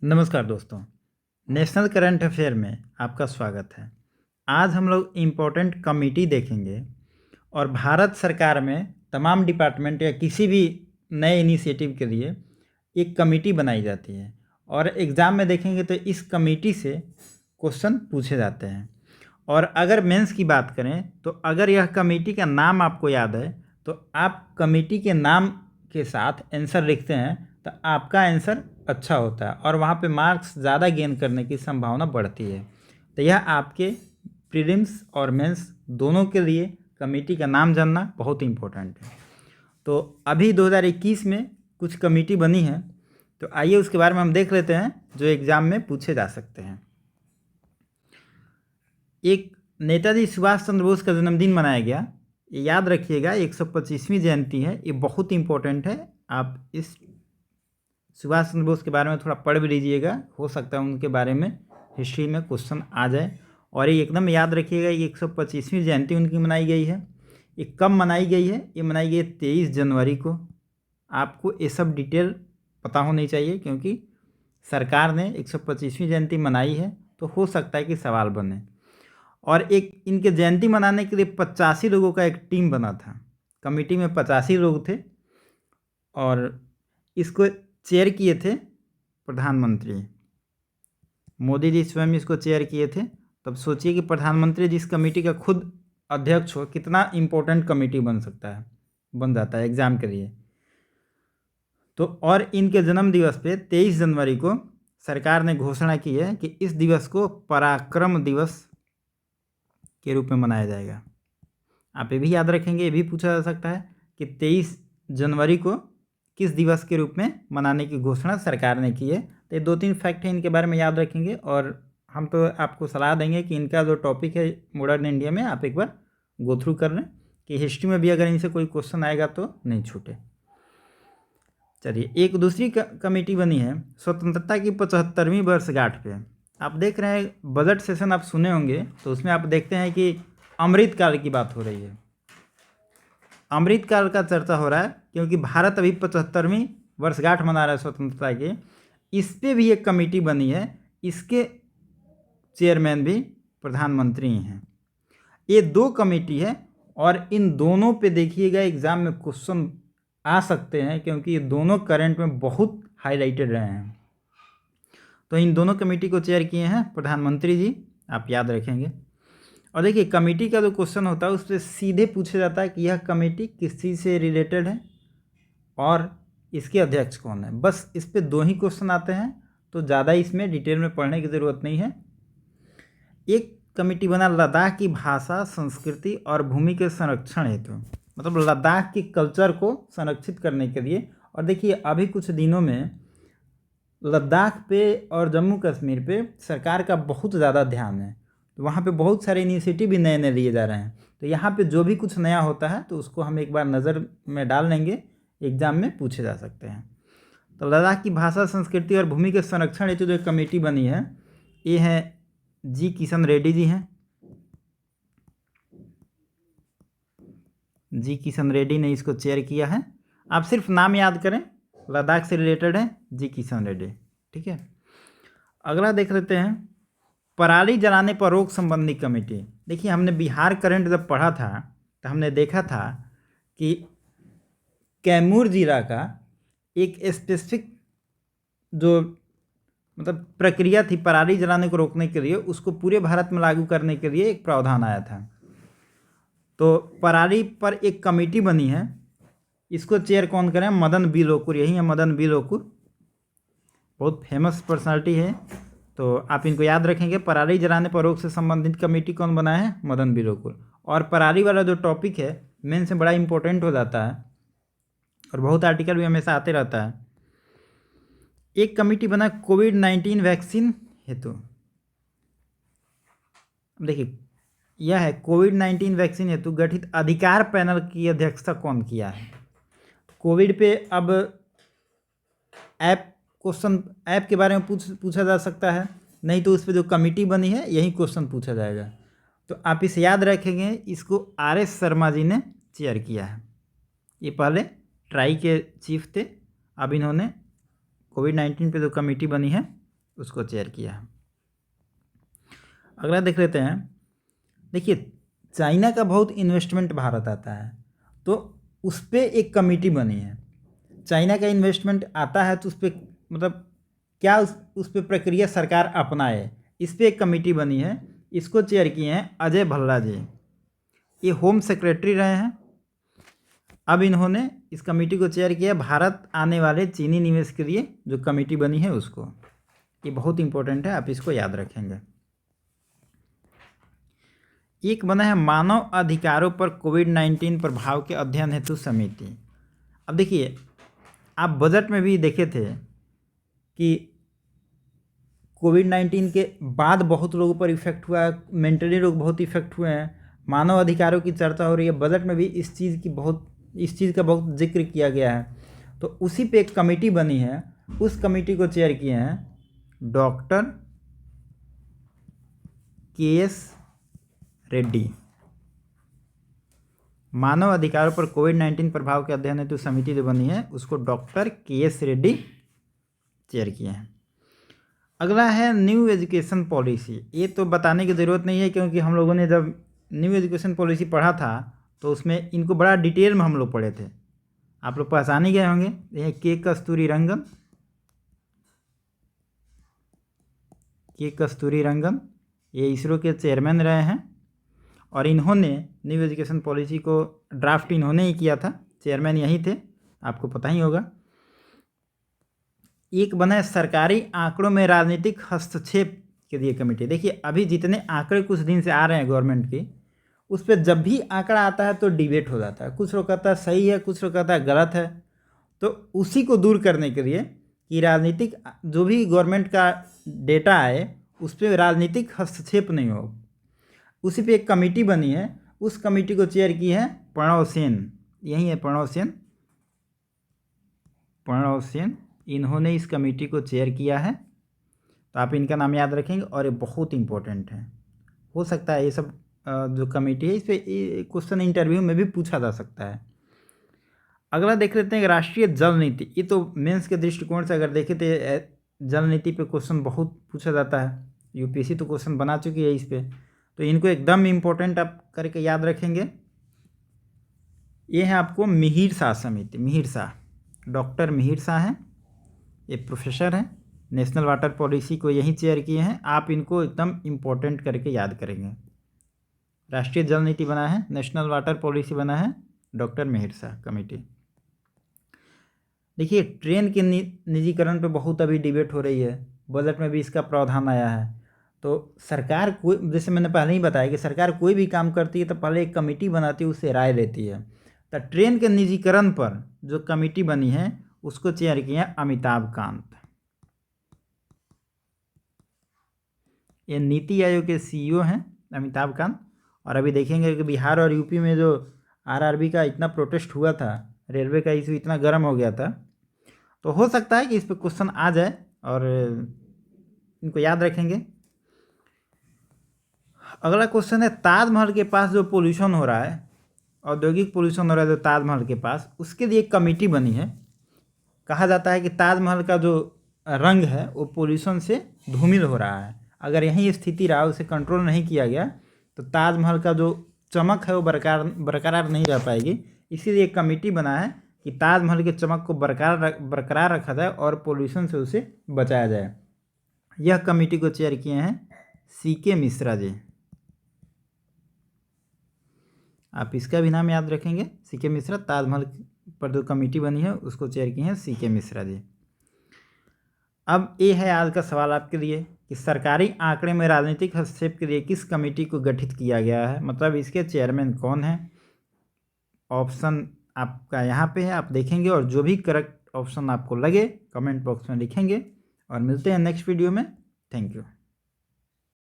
नमस्कार दोस्तों, national current affair में आपका स्वागत है। आज हम लोग इम्पोर्टेंट कमेटी देखेंगे और भारत सरकार में तमाम डिपार्टमेंट या किसी भी नए इनिशिएटिव के लिए एक कमेटी बनाई जाती है और एग्ज़ाम में देखेंगे तो इस कमेटी से क्वेश्चन पूछे जाते हैं। और अगर मेंस की बात करें तो अगर यह कमेटी का नाम आपको याद है तो आप कमेटी के नाम के साथ आंसर लिखते हैं तो आपका आंसर अच्छा होता है और वहाँ पे मार्क्स ज़्यादा गेन करने की संभावना बढ़ती है। तो यह आपके प्रीलिम्स और मेंस दोनों के लिए कमेटी का नाम जानना बहुत इम्पोर्टेंट है। तो अभी 2021 में कुछ कमेटी बनी है, तो आइए उसके बारे में हम देख लेते हैं जो एग्ज़ाम में पूछे जा सकते हैं। एक नेताजी सुभाष चंद्र बोस का जन्मदिन मनाया गया, ये याद रखिएगा, 125वीं जयंती है, ये बहुत इम्पोर्टेंट है। आप इस सुभाष चंद्र बोस के बारे में थोड़ा पढ़ भी लीजिएगा, हो सकता है उनके बारे में हिस्ट्री में क्वेश्चन आ जाए। और ये एकदम याद रखिएगा, ये 125वीं जयंती उनकी मनाई गई है। ये कब मनाई गई है? ये मनाई गई है 23 जनवरी को। आपको ये सब डिटेल पता होनी चाहिए क्योंकि सरकार ने 125वीं जयंती मनाई है, तो हो सकता है कि सवाल बने। और एक इनके जयंती मनाने के लिए 85 लोगों का एक टीम बना था। कमेटी में 85 लोग थे और इसको चेयर किए थे प्रधानमंत्री मोदी जी, स्वयं इसको चेयर किए थे। तब सोचिए कि प्रधानमंत्री जिस कमेटी का खुद अध्यक्ष हो, कितना इम्पोर्टेंट कमेटी बन जाता है एग्ज़ाम के लिए। तो और इनके जन्म दिवस पे 23 जनवरी को सरकार ने घोषणा की है कि इस दिवस को पराक्रम दिवस के रूप में मनाया जाएगा। आप ये भी याद रखेंगे, ये भी पूछा जा सकता है कि 23 जनवरी को किस दिवस के रूप में मनाने की घोषणा सरकार ने की है। तो ये 2-3 फैक्ट हैं, इनके बारे में याद रखेंगे और हम तो आपको सलाह देंगे कि इनका जो टॉपिक है मॉडर्न इंडिया में आप एक बार गो थ्रू कर लें कि हिस्ट्री में भी अगर इनसे कोई क्वेश्चन आएगा तो नहीं छूटे। चलिए, एक दूसरी कमेटी बनी है स्वतंत्रता की 75वीं वर्षगांठ पे। आप देख रहे हैं बजट सेशन आप सुने होंगे, तो उसमें आप देखते हैं कि अमृतकाल की बात हो रही है। अमृतकाल का चर्चा हो रहा है क्योंकि भारत अभी 75वीं वर्षगांठ मना रहा है स्वतंत्रता के। इस पर भी एक कमेटी बनी है, इसके चेयरमैन भी प्रधानमंत्री हैं। ये 2 कमेटी है और इन दोनों पे देखिएगा एग्ज़ाम में क्वेश्चन आ सकते हैं क्योंकि ये दोनों करंट में बहुत हाईलाइटेड रहे हैं। तो इन दोनों कमेटी को चेयर किए हैं प्रधानमंत्री जी, आप याद रखेंगे। और देखिए कमेटी का जो क्वेश्चन होता है उस पर सीधे पूछा जाता है कि यह कमेटी किस चीज़ से रिलेटेड है और इसके अध्यक्ष कौन है। बस इस पे 2 ही क्वेश्चन आते हैं, तो ज़्यादा इसमें डिटेल में पढ़ने की ज़रूरत नहीं है। एक कमेटी बना लद्दाख की भाषा, संस्कृति और भूमि के संरक्षण हेतु, मतलब लद्दाख की कल्चर को संरक्षित करने के लिए। और देखिए अभी कुछ दिनों में लद्दाख पे और जम्मू कश्मीर पे सरकार का बहुत ज़्यादा ध्यान है, तो वहाँ पे बहुत सारे इनिशिएटिव भी नए नए लिए जा रहे हैं। तो यहाँ पे जो भी कुछ नया होता है तो उसको हम एक बार नज़र में डाल लेंगे, एग्ज़ाम में पूछे जा सकते हैं। तो लद्दाख की भाषा, संस्कृति और भूमि के संरक्षण हेतु जो कमेटी बनी है, ये है जी किशन रेड्डी जी हैं। जी किशन रेड्डी ने इसको चेयर किया है। आप सिर्फ नाम याद करें, लद्दाख से रिलेटेड है जी किशन रेड्डी, ठीक है। अगला देख लेते हैं पराली जलाने पर रोक संबंधी कमेटी। देखिए हमने बिहार करंट जब पढ़ा था तो हमने देखा था कि कैमूर जिला का एक स्पेसिफिक जो मतलब प्रक्रिया थी पराली जलाने को रोकने के लिए, उसको पूरे भारत में लागू करने के लिए एक प्रावधान आया था। तो पराली पर एक कमेटी बनी है, इसको चेयर कौन करें? मदन बी लोकुर, यही है मदन बी लोकुर, बहुत फेमस पर्सनालिटी है। तो आप इनको याद रखेंगे। पराली जलाने पर रोक से संबंधित कमेटी कौन बनाया है? मदन बी लोकुर। और पराली वाला जो टॉपिक है मेन से बड़ा इंपॉर्टेंट हो जाता है और बहुत आर्टिकल भी हमेशा आते रहता है। एक कमेटी बना कोविड-19 वैक्सीन हेतु। देखिए यह है कोविड-19 वैक्सीन हेतु गठित अधिकार पैनल की अध्यक्षता कौन किया है? कोविड पे अब ऐप के बारे में पूछा जा सकता है, नहीं तो उस पर जो कमेटी बनी है यही क्वेश्चन पूछा जाएगा। तो आप इसे याद रखेंगे, इसको RS शर्मा जी ने चेयर किया है। ये पहले ट्राई के चीफ थे, अब इन्होंने कोविड-19 पे जो कमेटी बनी है उसको चेयर किया है। अगला देख लेते हैं। देखिए, चाइना का बहुत इन्वेस्टमेंट भारत आता है, तो उस पर एक कमेटी बनी है। चाइना का इन्वेस्टमेंट आता है तो उस पर मतलब क्या उस पर प्रक्रिया सरकार अपनाए, इस पर एक कमेटी बनी है। इसको चेयर किए हैं अजय भल्ला जी। ये होम सेक्रेटरी रहे हैं। अब इन्होंने इस कमेटी को चेयर किया भारत आने वाले चीनी निवेश के लिए जो कमेटी बनी है उसको। ये बहुत इंपॉर्टेंट है, आप इसको याद रखेंगे। एक बना है मानव अधिकारों पर कोविड-19 प्रभाव के अध्ययन हेतु समिति। अब देखिए, आप बजट में भी देखे थे कि कोविड-19 के बाद बहुत लोगों पर इफेक्ट हुआ है, मेंटली लोग बहुत इफेक्ट हुए हैं, मानव अधिकारों की चर्चा हो रही है। बजट में भी इस चीज़ का बहुत जिक्र किया गया है। तो उसी पे एक कमेटी बनी है, उस कमेटी को चेयर किए हैं डॉक्टर के.एस. रेड्डी। मानव अधिकारों पर कोविड-19 प्रभाव के अध्ययन हेतु समिति जो बनी है उसको डॉक्टर के.एस. रेड्डी चेयर किए हैं। अगला है न्यू एजुकेशन पॉलिसी। ये तो बताने की ज़रूरत नहीं है, क्योंकि हम लोगों ने जब न्यू एजुकेशन पॉलिसी पढ़ा था तो उसमें इनको बड़ा डिटेल में हम लोग पढ़े थे। आप लोग पहचान ही गए होंगे। ये के कस्तूरी रंगन ये इसरो के चेयरमैन रहे हैं, और इन्होंने न्यू एजुकेशन पॉलिसी को ड्राफ्ट इन्होंने ही किया था। चेयरमैन यही थे, आपको पता ही होगा। एक बना है सरकारी आंकड़ों में राजनीतिक हस्तक्षेप के लिए कमेटी। देखिए, अभी जितने आंकड़े कुछ दिन से आ रहे हैं गवर्नमेंट के, उस पर जब भी आंकड़ा आता है तो डिबेट हो जाता है। कुछ लोग कहता है सही है, कुछ लोग कहता है गलत है। तो उसी को दूर करने के लिए कि राजनीतिक जो भी गवर्नमेंट का डेटा आए उस पर राजनीतिक हस्तक्षेप नहीं हो, उसी पे एक कमेटी बनी है। उस कमेटी को चेयर की है प्रणव सेन। यही है प्रणव सेन। इन्होंने इस कमेटी को चेयर किया है, तो आप इनका नाम याद रखेंगे, और ये बहुत इंपॉर्टेंट है। हो सकता है ये सब जो कमेटी है इस पर क्वेश्चन इंटरव्यू में भी पूछा जा सकता है। अगला देख लेते हैं राष्ट्रीय जल नीति। ये तो मेंस के दृष्टिकोण से अगर देखें तो जल नीति पे क्वेश्चन बहुत पूछा जाता है। यूपीएससी तो क्वेश्चन बना चुकी है इस पर, तो इनको एकदम इम्पोर्टेंट आप करके याद रखेंगे। ये है आपको मिहिर शाह समिति। मिहिर शाह, डॉक्टर मिहिर शाह हैं, ये प्रोफेसर हैं, नेशनल वाटर पॉलिसी को यही चेयर किए हैं। आप इनको एकदम इम्पोर्टेंट करके याद करेंगे। राष्ट्रीय जल नीति बना है, नेशनल वाटर पॉलिसी बना है, डॉक्टर मिहिर शाह कमेटी। देखिए, ट्रेन के निजीकरण पे बहुत अभी डिबेट हो रही है, बजट में भी इसका प्रावधान आया है। तो सरकार कोई, जैसे मैंने पहले ही बताया कि सरकार कोई भी काम करती है तो पहले एक कमेटी बनाती है, उससे राय लेती है। तो ट्रेन के निजीकरण पर जो कमेटी बनी है उसको चेयर किए हैं अमिताभ कांत। ये नीति आयोग के सीईओ हैं अमिताभ कांत। और अभी देखेंगे कि बिहार और यूपी में जो आरआरबी का इतना प्रोटेस्ट हुआ था, रेलवे का इशू इतना गर्म हो गया था, तो हो सकता है कि इस पर क्वेश्चन आ जाए, और इनको याद रखेंगे। अगला क्वेश्चन है ताजमहल के पास जो पोल्यूशन हो रहा है, औद्योगिक पोल्यूशन हो रहा है जो ताजमहल के पास, उसके लिए एक कमेटी बनी है। कहा जाता है कि ताजमहल का जो रंग है वो पोल्यूशन से धूमिल हो रहा है। अगर यही स्थिति रहा, उसे कंट्रोल नहीं किया गया, तो ताजमहल का जो चमक है वो बरकरार नहीं रह पाएगी। इसीलिए एक कमेटी बना है कि ताजमहल के चमक को बरकरार रखा जाए और पोल्यूशन से उसे बचाया जाए। यह कमेटी को चेयर किए हैं सी.के. मिश्रा जी। आप इसका भी नाम याद रखेंगे, सी.के. मिश्रा। ताजमहल पर जो कमेटी बनी है उसको चेयर किए हैं सी.के. मिश्रा जी। अब ये है आज का सवाल आपके लिए कि सरकारी आंकड़े में राजनीतिक हस्तक्षेप के लिए किस कमेटी को गठित किया गया है, मतलब इसके चेयरमैन कौन है। ऑप्शन आपका यहाँ पे है, आप देखेंगे, और जो भी करेक्ट ऑप्शन आपको लगे कमेंट बॉक्स में लिखेंगे। और मिलते हैं नेक्स्ट वीडियो में। Thank you.